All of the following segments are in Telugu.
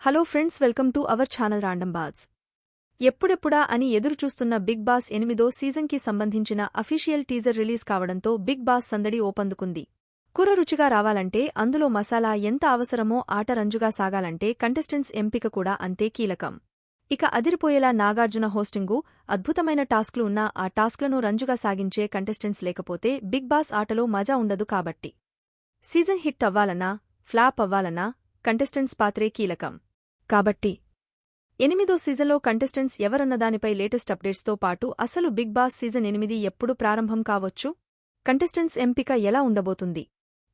Hello friends, welcome to our channel random buzz. ఎప్పుడెప్పుడా అని ఎదురుచూస్తున్న బిగ్ బాస్ 8వ సీజన్కి సంబంధించిన అఫీషియల్ టీజర్ రిలీజ్ కావడంతో బిగ్ బాస్ సందడి ఓపందుకుంది. కూర రుచిగా రావాలంటే అందులో మసాలా ఎంత అవసరమో ఆట రంజుగా సాగాలంటే కంటెస్టెంట్స్ ఎంపిక కూడా అంతే కీలకం. ఇక అదిరిపోయేలా నాగార్జున హోస్టింగు, అద్భుతమైన టాస్క్లు ఉన్నా ఆ టాస్క్లను రంజుగా సాగించే కంటెస్టెంట్స్ లేకపోతే బిగ్ బాస్ ఆటలో మజా ఉండదు. కాబట్టి సీజన్ హిట్ అవ్వాలన్నా, ఫ్లాప్ అవ్వాలన్నా కంటెస్టెంట్స్ పాత్రే కీలకం. కాబట్టి 8వ సీజన్లో కంటెస్టెంట్స్ ఎవరన్నదానిపై లేటెస్ట్ అప్డేట్స్తో పాటు అసలు బిగ్ బాస్ సీజన్ 8 ఎప్పుడు ప్రారంభం కావొచ్చు, కంటెస్టెంట్స్ ఎంపిక ఎలా ఉండబోతుంది,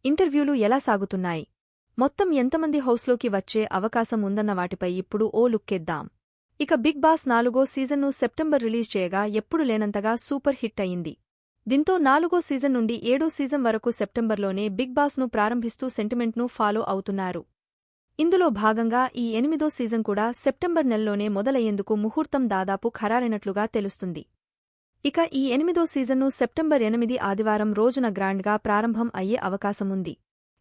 ఇంటర్వ్యూలు ఎలా సాగుతున్నాయి, మొత్తం ఎంతమంది హౌస్లోకి వచ్చే అవకాశం ఉందన్న వాటిపై ఇప్పుడు ఓ లుక్కేద్దాం. ఇక బిగ్ బాస్ 4వ సీజన్ను సెప్టెంబర్ రిలీజ్ చేయగా ఎప్పుడు లేనంతగా సూపర్ హిట్ అయింది. దీంతో 4వ సీజన్ నుండి 7వ సీజన్ వరకు సెప్టెంబర్లోనే బిగ్ బాస్ను ప్రారంభిస్తూ సెంటిమెంట్ను ఫాలో అవుతున్నారు. ఇందులో భాగంగా ఈ 8వ సీజన్ కూడా సెప్టెంబర్ నెలలోనే మొదలయ్యేందుకు ముహూర్తం దాదాపు ఖరారైనట్లుగా తెలుస్తుంది. ఇక ఈ 8వ సీజన్ను సెప్టెంబర్ 8 ఆదివారం రోజున గ్రాండ్గా ప్రారంభం అయ్యే అవకాశముంది.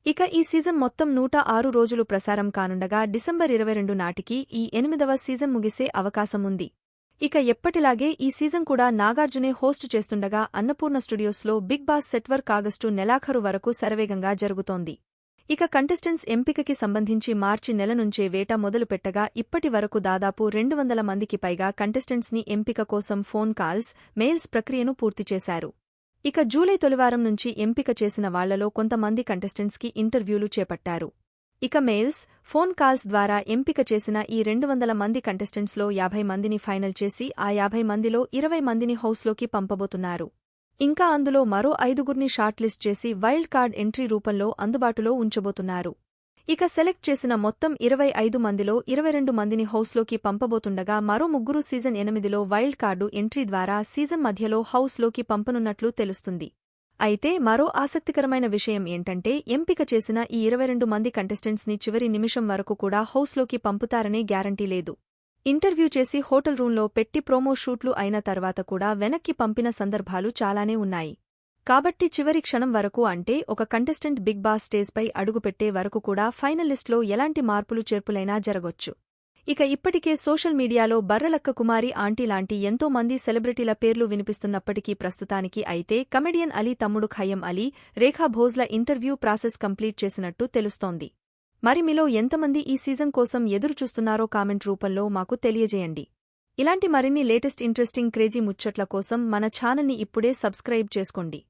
ఇక ఈ సీజన్ మొత్తం 106 రోజులు ప్రసారం కానుండగా డిసెంబర్ 22 నాటికి ఈ 8వ సీజన్ ముగిసే అవకాశముంది. ఇక ఎప్పటిలాగే ఈ సీజన్ కూడా నాగార్జునే హోస్టు చేస్తుండగా అన్నపూర్ణ స్టూడియోస్లో Bigg Boss set work August నెలాఖరు వరకు శరవేగంగా జరుగుతోంది. ఇక కంటెస్టెంట్స్ ఎంపికకి సంబంధించి మార్చి నెల నుంచే వేట మొదలుపెట్టగా ఇప్పటి వరకు దాదాపు 200 మందికి పైగా కంటెస్టెంట్స్ని ఎంపిక కోసం ఫోన్ కాల్స్, మెయిల్స్ ప్రక్రియను పూర్తిచేశారు. ఇక జూలై తొలివారం నుంచి ఎంపిక చేసిన వాళ్లలో కొంతమంది కంటెస్టెంట్స్కి ఇంటర్వ్యూలు చేపట్టారు. ఇక మెయిల్స్, ఫోన్ కాల్స్ ద్వారా ఎంపిక చేసిన ఈ 200 మంది కంటెస్టెంట్స్లో 50 మందిని ఫైనల్ చేసి ఆ 50 మందిలో 20 మందిని హౌస్లోకి పంపబోతున్నారు. ఇంకా అందులో మరో 5గురిని షార్ట్ లిస్ట్ చేసి వైల్డ్ కార్డ్ ఎంట్రీ రూపంలో అందుబాటులో ఉంచబోతున్నారు. ఇక సెలెక్ట్ చేసిన మొత్తం 25 మందిలో 22 మందిని హౌస్లోకి పంపబోతుండగా మరో 3 సీజన్ 8లో వైల్డ్ కార్డు ఎంట్రీ ద్వారా సీజన్ మధ్యలో హౌస్లోకి పంపనున్నట్లు తెలుస్తుంది. అయితే మరో ఆసక్తికరమైన విషయం ఏంటంటే ఎంపిక చేసిన ఈ 22 మంది కంటెస్టెంట్స్ని చివరి నిమిషం వరకు కూడా హౌస్లోకి పంపుతారనే గ్యారంటీ లేదు. ఇంటర్వ్యూ చేసి హోటల్ రూంలో పెట్టి ప్రోమో షూట్లు అయిన తర్వాత కూడా వెనక్కి పంపిన సందర్భాలు చాలానే ఉన్నాయి. కాబట్టి చివరి క్షణం వరకు అంటే ఒక కంటెస్టెంట్ బిగ్ బాస్ స్టేజ్పై అడుగుపెట్టే వరకు కూడా ఫైనల్ లిస్ట్లో ఎలాంటి మార్పులు చేర్పులైనా జరగొచ్చు. ఇక ఇప్పటికే సోషల్ మీడియాలో బర్రెలక్క కుమారి ఆంటీ లాంటి ఎంతో మంది సెలబ్రిటీల పేర్లు వినిపిస్తున్నప్పటికీ ప్రస్తుతానికి అయితే కమెడియన్ అలీ తమ్ముడు ఖయ్యం అలీ, రేఖా భోజ్ల ఇంటర్వ్యూ ప్రాసెస్ కంప్లీట్ చేసినట్టు తెలుస్తోంది. మరి మీలో ఎంతమంది ఈ సీజన్ కోసం ఎదురుచూస్తున్నారో కామెంట్ రూపంలో మాకు తెలియజేయండి. ఇలాంటి మరిన్ని లేటెస్ట్ ఇంట్రెస్టింగ్ క్రేజీ ముచ్చట్ల కోసం మన ఛానల్ని ఇప్పుడే సబ్స్క్రైబ్ చేసుకోండి.